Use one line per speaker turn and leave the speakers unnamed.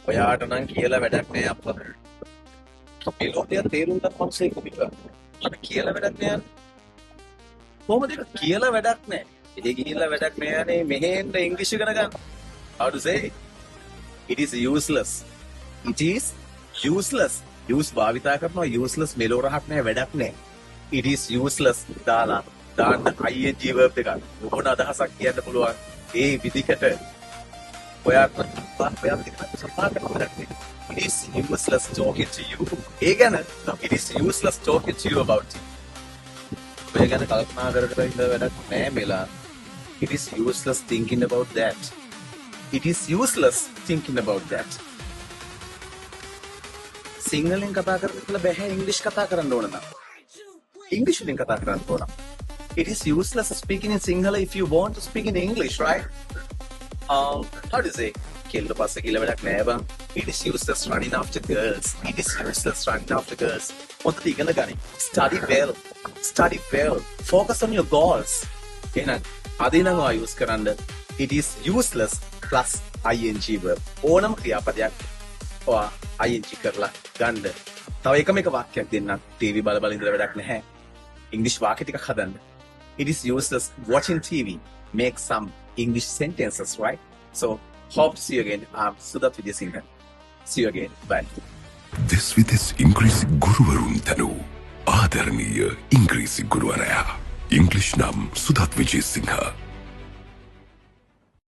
ඔයාට නම් කියලා වැඩක් නෑ අප්පා. මේ ලෝකයේ තේරුම් ගන්න මොන්සේ කුමික. අර කියලා වැඩක් නෑ. කොහොමද ඒක කියලා වැඩක් නෑ. ඒ ගිහිල්ලා වැඩක් නෑනේ මෙහෙන්න ඉංග්‍රීසි ඉගෙන ගන්න. How to say? It is useless. It is useless. Use භාවිතා කරනවා useless මෙලෝ රහක් නෑ වැඩක් නෑ. It is useless දාලා දාන්න ing verb එකක්. ඕන අදහසක් කියන්න පුළුවන්. ඒ විදිහට ඔයාට සම්පා කරන්න. It is useless talking to you. ඒ ගැන it is useless talking to you about it. ඔය ගැන කල්පනා කර කර ඉඳ වැඩක් නෑ මෙලා. It is useless thinking about that. It is useless thinking about that. සිංහලෙන් කතා කරලා බෑ ඉංග්‍රීසි කතා කරන්න ඕන නම්. ඉංග්‍රීසියෙන් කතා කරන්න ඕන. It is useless speaking in Sinhala if you want to speak in English, right? How do you say? කෙල්ල පස්සේ කියලා වැඩක් නෑ බං. It is useless running after girls. It is useless running after girls. හොඳට ඉගෙන ගනින්. Study well. Study well. Focus on your goals. එහෙනම් අදිනම් ඔයා use කරන්න. It is useless plus ing verb. ඕනම ක්‍රියාපදයක් ඔයා ing කරලා ගන්න. තව එකම එක වාක්‍යයක් දෙන්නම්. TV බල බල ඉඳලා වැඩක් නැහැ. English වාක්‍ය ටිකක් හදන්න. It is useless watching TV. Make some English sentences, right? So, hope to see you again. I'm Sudat Widyasinghe. See you again. Bye.
This with this ඉංග්‍රීසි ගුරුවරුන් තනු ආදරණීය ඉංග්‍රීසි ගුරුවරයා. English නම් සුදත් විජේසිංහ.